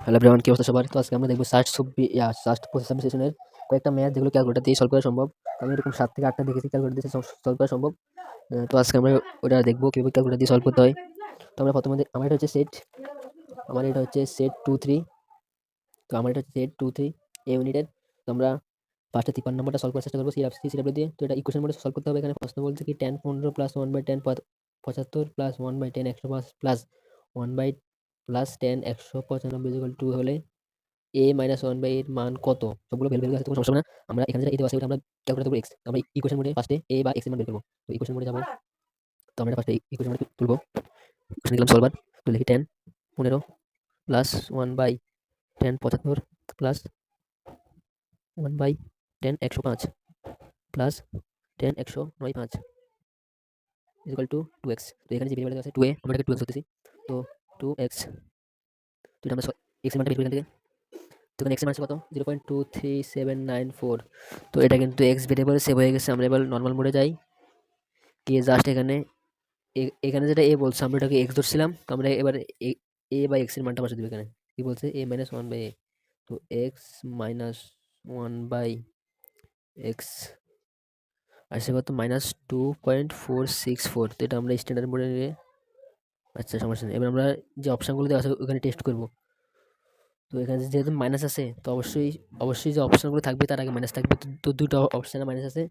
Hello everyone, কি অবস্থা সবার? তো আজকে আমরা দেখবো সাস্ট প্রসেস সেশনের কয়েকটা ম্যাথ যেগুলো ক্যালকুলেটর দিয়ে সলভ করা সম্ভব। আমি এরকম 7 থেকে 8টা দেখেছি ক্যালকুলেটর দিয়ে সলভ করা সম্ভব। তো আজকে আমরা ওটা দেখবো কিভাবে ক্যালকুলেটর দিয়ে সলভ করতে হয়। তো আমরা প্রথমে আমার এটা হচ্ছে সেট 2 3। তো আমার এটা হচ্ছে সেট 2 3 এ ইউনিটের। তো আমরা ফার্স্টে 53 নম্বরটা সলভ করার চেষ্টা করবো সিডাব্লিউ দিয়ে। তো এটা ইকুয়েশন মোডে সলভ করতে হবে। এখানে প্রশ্ন বলছে কি tan 15 প্লাস 1/10 75 প্লাস 1/10 105 প্লাস 1/10 195 2 হলে a মাইনাস 1 বাই এর মান কত? সবগুলো ভ্যালু আছে, কোনো সমস্যা হবে না। আমরা এখানে যেটা a দেওয়া আছে ওটা আমরা ক্যালকুলেট করব x। আমরা ইকুয়েশন মোডে ফার্স্টে a বা x এর মান বের করব। তো ইকুয়েশন মোডে যাব। তো আমরা ফার্স্টে ইকুয়েশন মোডে তুলব। ইকুয়েশন লিখলাম সলভার। তো লিখি tan 15 plus 1 by tan 75 plus 1 by tan 105 plus tan 195 equal to 2x। তো এখানে যে ভেরিয়েবল দেওয়া আছে 2a, আমরা এটাকে 2x ধরতেছি। তো 2x, তো এটা আমরা x এর মানটা বের করি এখান থেকে। তো এখানে x এর মান আছে কত? 0.23794। তো এটা কিন্তু x ভেরিয়েবলে সেভ হয়ে গেছে। আমরা এবার নরমাল মোডে যাই। গিয়ে জাস্ট এখানে যেটা a বলছে আমরা এটাকে x ধরছিলাম। তো আমরা এবার a বাই x এর মানটা বসিয়ে দিব এখানে। কি বলছে? a minus 1 by a। তো x মাইনাস 1 বাই x আসছে কত? -2.464। তো এটা আমরা স্ট্যান্ডার্ড মোডে নিয়ে, আচ্ছা সমস্যা নেই। এবার আমরা যে অপশনগুলো দেওয়া আছে ওখানে টেস্ট করব। তো এখানে যেহেতু মাইনাস আছে, তো অবশ্যই যে অপশনগুলো থাকবে তার আগে মাইনাস থাকবে। তো দুটো অপশনে মাইনাস আছে।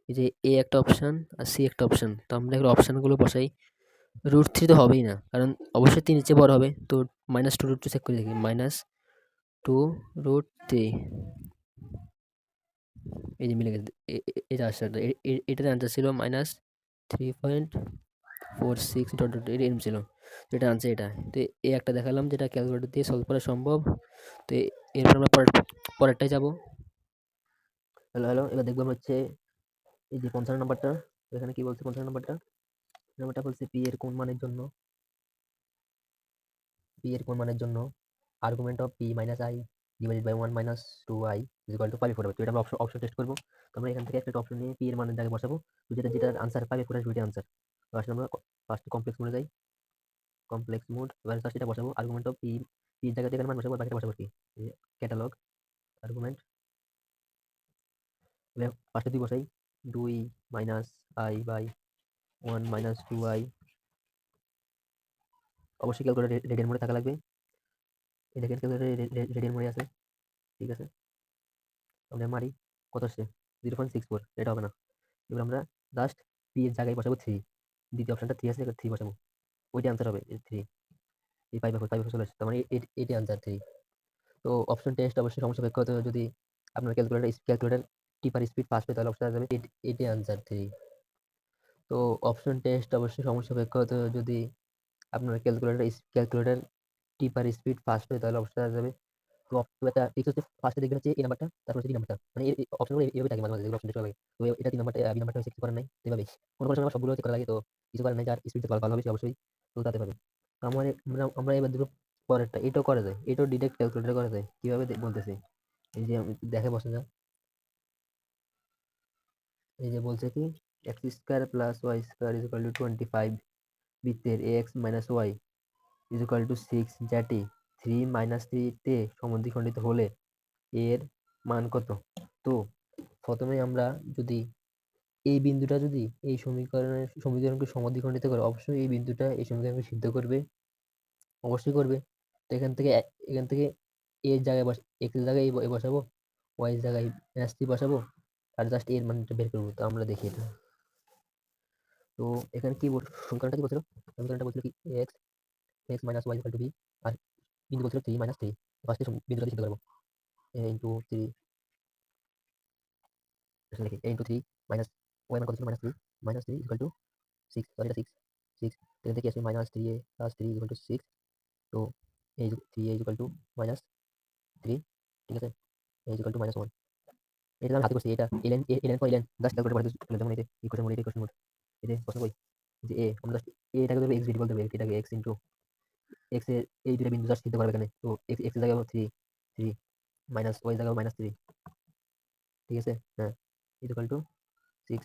এই যে এ একটা অপশন আর সি একটা অপশন। তো আমরা এগুলো অপশনগুলো বসাই। √3 তো হবেই না, কারণ অবশ্যই 3 নিচে বড় হবে। তো -2 √2 চেক করে দেখি। -2 √3, এই যে মিলে গেছে। এটা আসছে। এটার আনসার ছিল -3.46 ডট ডট এরকম ছিল। তো এটা আনসার এটা। তো এই একটা দেখালাম যেটা ক্যালকুলেটর দিয়ে সলভ করা সম্ভব। তো এরপর আমরা পরেরটায় যাব। হ্যালো, এবার দেখবো আমরা হচ্ছে এই যে 55 নাম্বারটা। এখানে কি বলছে 55 নাম্বারটা বলছে p এর কোন মানের জন্য argument of p minus i divided by 1 minus 2i equal to 5 হবে। তো এটা আমরা অপশন টেস্ট করবো। তো আমরা এখান থেকে একটা অপশন নিয়ে p এর মানের জায়গায় বসাবো। তো যেটার আনসার পাবে পুরো দুইটা আনসার। তো আসলে আমরা ফার্স্ট কমপ্লেক্স মোডে যাই। কমপ্লেক্স মোড, এবার জাস্ট এটা বসাবো। আর্গুমেন্ট অফ p, p এর জায়গাতে এখানে মান বসাবো, বাকিটা বসাবো কি ক্যাটালগ আর্গুমেন্ট। ফার্স্টে 2 বসাই। 2 minus i by 1 minus 2i। অবশ্যই ক্যালকুলেটর রেডিয়ান মোডে থাকা লাগবে। এই দেখেন ক্যালকুলেটর রেডিয়ান মোডে আছে। ঠিক আছে, আমরা মারি। কত আসছে? 0.64। এটা হবে না। এবার আমরা জাস্ট পি এর জায়গায় বসাবো 3। দ্বিতীয় অপশনটা 3 আছে, 3 বসাবো। ওইটা আনসার হবে 3। এই 5/4 চলে আসছে। তার মানে এটি আনসার 3। তো অপশন টেস্ট অবশ্যই সমস্যা ব্যাখ্যা হতে হবে। যদি আপনার ক্যালকুলেটর টিপার স্পিড ফাস্ট হয় তাহলে অপশন যাবে এটি আনসার 3। তো অপশন টেস্ট অবশ্যই সমস্যা ব্যাখ্যা হতে হবে। যদি আপনার ক্যালকুলেটর টিপার স্পিড ফাস্ট হয় তাহলে অপশন যাবে। তো একটা টেক্সট হচ্ছে ফার্স্টে দেখবেন হচ্ছে এই নাম্বারটা, তারপর হচ্ছে এই নাম্বারটা, মানে এই অপশনগুলো এইভাবে থাকে মাঝে মাঝে, যেগুলো অপশন দেখতে লাগে। তো এটা 3 নাম্বারটা, বি নাম্বারটা হচ্ছে কিছু করার নাই, এভাবে কোনো কোনো সময় সবগুলো চেক করা লাগে। তো কিছু করার নাই, যার স্পিড ভালো হবে সে অবশ্যই তো তাতে পাবে। তো আমরা এবার দুটো পরেরটা এটাও করা যায়, এটাও ডিরেক্ট ক্যালকুলেটর করা যায়। কিভাবে বলতেছি, এই যে দেখে বসে যা। এই যে বলছে কি x square plus y square is equal to 25 বৃত্তের x minus y is equal to 6 যেটি 3 - 3 তে সমদ্বিখণ্ডিত হলে এর মান কত? তো প্রথমে আমরা যদি এই বিন্দুটা যদি এই সমীকরণকে সমদ্বিখণ্ডিত করে, অবশ্যই এই বিন্দুটা এই সমীকরণকে সিদ্ধ করবে, অবশ্যই করবে। তো এখান থেকে এর জায়গায় এক্স এর জায়গায় এ বসাবো, ওয়াই এর জায়গায় -3 বসাবো, আর জাস্ট এর মানটা বের করবো। তো আমরা দেখি এটা। তো এখানে কি সমীকরণটা কি বলছিল? সমীকরণটা বলছিল কি x x minus y equal to b, আর বিন্দু বলছিল 3 - 3। ফার্স্টে বিন্দুটা সিদ্ধ করবো। এ ইন্টু 3 লিখি, a ইন্টু 3 মাইনাস ওয়াই মান কত ছিল? -3 ইকুয়াল টু 6। সরি, এটা 6। এখান থেকে আসবে -3a প্লাস 3 ইকুয়াল টু 6। তো এই 3a ইকুয়াল টু -3। ঠিক আছে, a ইকুয়াল টু -1। এটা আমি হাতে করছি। এটা LN LN for LN just calculate করে দিচ্ছি। যেমন এই যে ইকুয়েশন মোড এই যে প্রশ্ন কই যে এ, আমরা জাস্ট এটাকে ধরবো এক্স ভেরিয়েবল, ধরবো এটাকে এক্স ইন্টু এক্স এর এই দুটো বিন্দু জাস্ট সিদ্ধ করবে এখানে। তো এক্স এর জায়গায় 3 মাইনাস ওয়াই জায়গায় -3। ঠিক আছে, হ্যাঁ, ইকুয়াল টু 6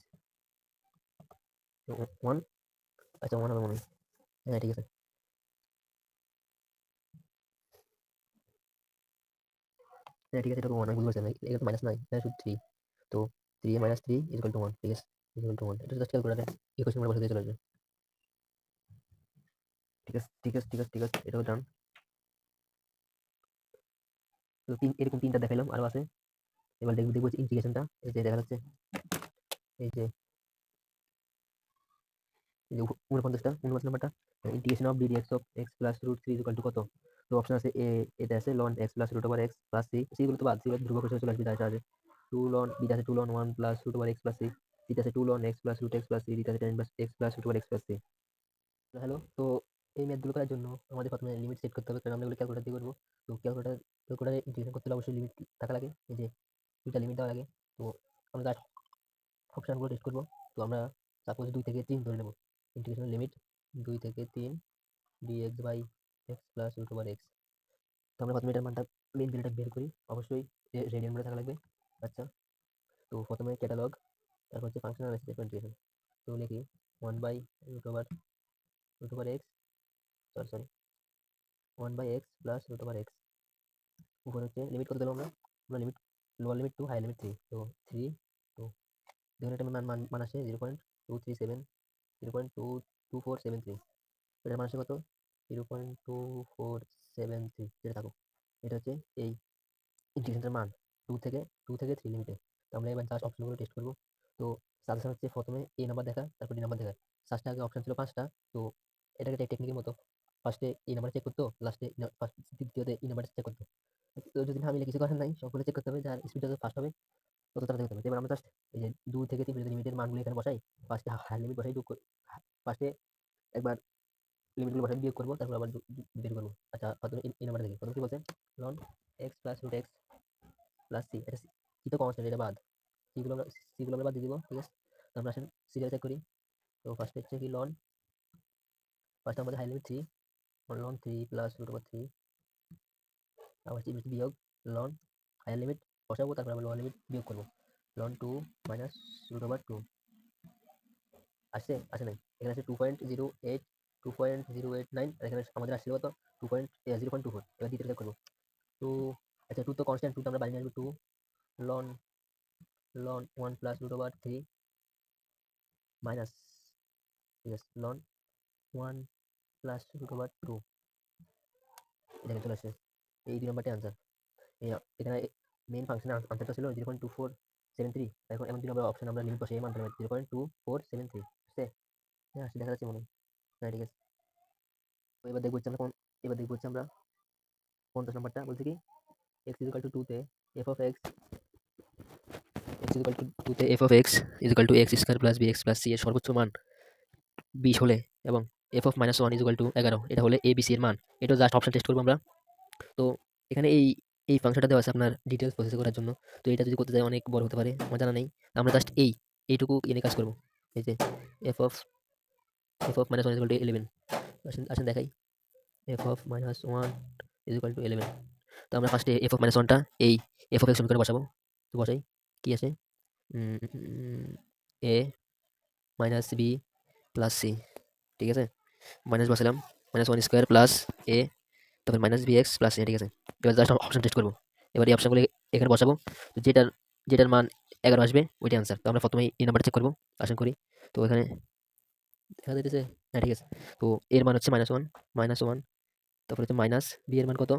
1। আচ্ছা 1 হবে মনে হয়। হ্যাঁ ঠিক আছে। হ্যাঁ ঠিক আছে, এটা তো 1 আমি বুঝতে পারছি না, এটা তো মাইনাস নাই, এটা শুধু 3। তো 3 - 3 = 1, ঠিক আছে, = 1, এটা জাস্ট ক্যালকুলেটরে ইকুয়েশন করে বসাতে চলে আসবে। ঠিক আছে, ঠিক আছে, ঠিক আছে, ঠিক আছে, এটাও ডান। তো এরকম 3টা দেখাইলাম, আরো আছে। এবার দেখবো দেখবো ইন্টিগ্রেশনটা, এই যে দেখা যাচ্ছে, এই যে 49টা 49 নাম্বারটা, integration of ddx of x plus root 3 equal to কত? তো অপশন আছে এ, এটা আছে লন x plus root over x plus c, c গুলো তো বাদ, সেগুলো ধ্রুবক হিসেবে চলে আসবে, তাই আছে 2 লন, বিটা আছে 2 লন 1 plus root over x plus c, বিটা আছে 2 লন x plus root x plus c, বিটা আছে tan inverse x plus root over x plus c। Hello, তো এই ম্যাথগুলো করার জন্য আমাদের প্রথমে লিমিট সেট করতে হবে, কারণ আমরা এগুলো ক্যালকুলেটর দিয়ে করবো। তো ক্যালকুলেটারে ইন্টিগ্রেশন করতে হলে অবশ্যই লিমিট থাকা লাগে, এই যে দুইটা লিমিট দেওয়া লাগে। তো আমরা জাস্ট অপশনগুলো টেস্ট করবো। তো আমরা সাপোজ 2 থেকে 3 ধরে নেব, ইন্টিগ্রেশনের লিমিট 2 থেকে 3 dx বাই x plus root over x। তো আমরা প্রথমে এটার মানটা মেইন ভ্যালুটা বের করি, অবশ্যই রেডিয়ান মধ্যে থাকা লাগবে। আচ্ছা, তো প্রথমে ক্যাটালগ, তারপর হচ্ছে ফাংশনাল অ্যানালাইসিস ইন্টিগ্রেশন। তো লিখি 1 by root over x, sorry 1 by x plus root over x, উপরে হচ্ছে লিমিট কত দিলাম আমরা, limit lower limit 2 high limit 3। তো 3 2, দেখুন এটা মান মান মান আসে 0.237, 0.22473, এটার মান আসে কত, 0.2473, যেটা থাকুক। এটা হচ্ছে এই ইন্টিগ্রেশনের মান 2 থেকে 3 লিমিটে। তো আমরা এবার জাস্ট অপশনগুলো টেস্ট করবো। তো সাজেশন হচ্ছে প্রথমে এ নাম্বার দেখা, তারপর ডি নাম্বার দেখা। সাজটা আগে অপশন ছিল 5টা, তো এটাকে টেকনিকের মতো ফার্স্টে এই নাম্বার চেক করতো, লাস্টে দ্বিতীয়তে ই নাম্বার চেক করতো। তো যদি না মিলে কিছু করার নাই, সবগুলো চেক করতে হবে, যার স্পিড যত ফাস্ট হবে তত তাড়াতাড়ি করতে হবে। এবার আমরা জাস্ট এই যে 2 থেকে 3 পর্যন্ত লিমিটের মানগুলো এখানে বসাই, ফার্স্টে হাই লিমিট বসাই, ফার্স্টে একবার লিমিটগুলো বসাই বিয়োগ করবো, তারপর আবার বের করবো। আচ্ছা, প্রথমে এই নাম্বারটা দেখি, প্রথমে কি বলছে, লন x plus root x plus c, এটা সি তো কনস্ট্যান্ট, এটা বাদ, সিগুলো আমরা বাদ দিয়ে দিব, ঠিক আছে। তো আমরা আসেন সিরিয়াল চেক করি। তো ফার্স্টে হচ্ছে কি লন, ফার্স্টে আমাদের হাই লিমিট 3, লন 3 প্লাস রুট ওভার 3, আবার বিয়োগ লন হায়ার লিমিট বসাবো, তারপর আবার লোয়ার লিমিট বিয়োগ করবো, লন 2 মাইনাস রুট ওভার 2, আসছে আসে নাই, এখানে আছে 2.08, 2.089, আর এখানে আমাদের আসছিল কত, 0.24। এবার দ্বিতীয় চেক করবো। টু, আচ্ছা 2 তো কনস্ট্যান্ট, 2 তো আমরা বাইরে নিয়ে আসবো, 2 লন লন 1 প্লাস রুট ওভার 3 মাইনাস, ঠিক আছে, লন 1 প্লাস রুট ওভার 2, এখানে চলে আসছে এই 2 নাম্বারটি আনসার। এখানে মেইন ফাংশনের আনসারটা ছিল 0.2473, এখন এমন 2 নম্বর অপশন আমরা লিমিট বসে এই মান পেলাম 0.2473, বুঝছে? হ্যাঁ আসলে দেখা যাচ্ছে মনে হয়। হ্যাঁ ঠিক আছে। তো এবার দেখবো হচ্ছে আমরা এবার দেখবো হচ্ছে আমরা 50 নম্বরটা বলছে কি, x ইজ ইকুয়াল টু 2 তে f of x, is equal two 2 তে f of x is equal two x square plus bx plus c এর সর্বোচ্চ মান 20 হলে, এবং f of minus 1 is equal two 11, এটা হলে a b c এর মান। এটা জাস্ট অপশন টেস্ট করবো আমরা। তো এখানে এই ফাংশনটা দেওয়া আছে আপনার ডিটেলস প্রসেস করার জন্য। তো এটা যদি করতে যাই অনেক বড় হতে পারে, আমার জানা নেই। আমরা জাস্ট এইটুকু এনে কাজ করবো। এই যে F of minus one is equal two 11, আসেন আসেন দেখাই, F of minus one is equal two 11। তো আমরা ফার্স্টে এফ অফ মাইনাস ওয়ানটা এই এফ অফ এক্স সমীকরণে বসাবো। তো বসাই, কি আছে, এ মাইনাস বি প্লাস সি, ঠিক আছে, মাইনাস বসালাম, মাইনাস ওয়ান স্কোয়ার প্লাস এ, তারপর মাইনাস বি এক্স প্লাস এ, ঠিক আছে। এবার জাস্ট অপশন টেস্ট করবো। এবার এই অপশনগুলো এখানে বসাবো। তো যেটার যেটার মান 11 আসবে ওইটাই আনসার। তো আমরা প্রথমেই এই নাম্বারটা চেক করবো, আসেন করি। তো এখানে দেখা যাইতেছে, হ্যাঁ ঠিক আছে। তো এর মান হচ্ছে মাইনাস ওয়ান, তারপর হচ্ছে মাইনাস বি এর মান কত,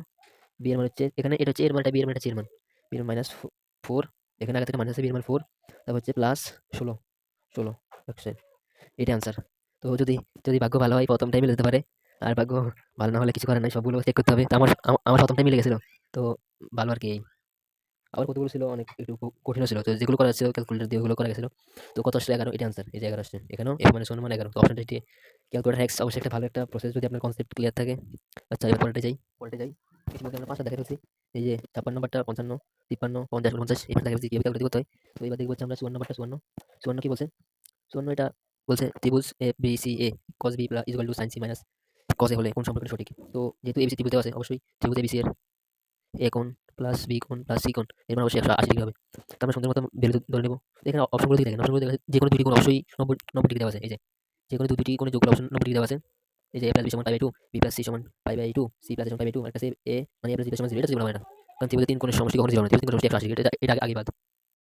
বি এর মান হচ্ছে এখানে, এটা হচ্ছে এর মানটা, বি এর মান হচ্ছে এর মান, বি এর মাইনাস 4, এখানে আগে থেকে মাইনাস আছে, বি এর মান 4, তারপর হচ্ছে প্লাস 16 একশো, এটাই আনসার। তো যদি যদি ভাগ্য ভালো হয় প্রথম টাইমে যেতে পারে, আর ভাগ্য ভালো না হলে কিছু করার নাই, সবগুলো চেক করতে হবে। তো আমার প্রথম টাইমে লেগেছিল, তো ভালো আর কি। আবার কতগুলো ছিল অনেক একটু কঠিন ছিল, তো যেগুলো করা ছিল ক্যালকুলেটর দিয়ে ওগুলো করা গেছিল। তো কত আসলে 11, এটা আনসার, এই যে 11 আসছে, এখানেও এফ মানে 11। তো অপশনটা এটি, ক্যালকুলেটর হ্যাক্স অবশ্যই একটা ভালো একটা প্রসেস যদি আপনার কনসেপ্ট ক্লিয়ার থাকে। আচ্ছা এবার পরেরটা যাই। ইতিমধ্যে আমরা 5টা দেখে ফেলছি, এই যে 56 নাম্বারটা, 55, 53, 50, 50 এবার দেখা যাচ্ছে কিভাবে ক্যালকুলেট করতে হয়। তো এবার দেখবো হচ্ছে আমরা 54 নাম্বারটা, 54 কি বলছে, 54 এটা বলছে ত্রিভুজ A B C A cos b is equal to sin c minus cos a হলে কোন সম্পর্কটা সঠিক। তো যেহেতু এবিসি ত্রিভুজ দেওয়া আছে, অবশ্যই ত্রিভুজ এবিসি এর এ কোণ প্লাস বি কোণ প্লাস সি কোণ এর মান অবশ্যই 180 ডিগ্রি হবে। তো আমরা সুন্দর মতো ভ্যালু ধরে নেব। এখানে অপশনগুলো দিয়ে দেখেন, অপশনগুলো দেখেন যে কোনো দুটি কোণ অবশ্যই 90 ডিগ্রি দেওয়া আছে। এই যে যে কোনো দুটি কোণে যোগফল অপশন 90 ডিগ্রি দেওয়া আছে। এই যে a প্লাস বি সমান pi by 2, B plus C সমান পাই বাই 2, সি প্লাস সমান পাই বাই 2, একটা সে এ মানে a প্লাস বি সমান 0, এটা যদি বলা হয় না। কারণ ত্রিভুজের 3 কোণের সমষ্টি কখনো 0 না। ত্রিভুজের 3 কোণের সমষ্টি 180 ডিগ্রি। এটা আগে বাদ।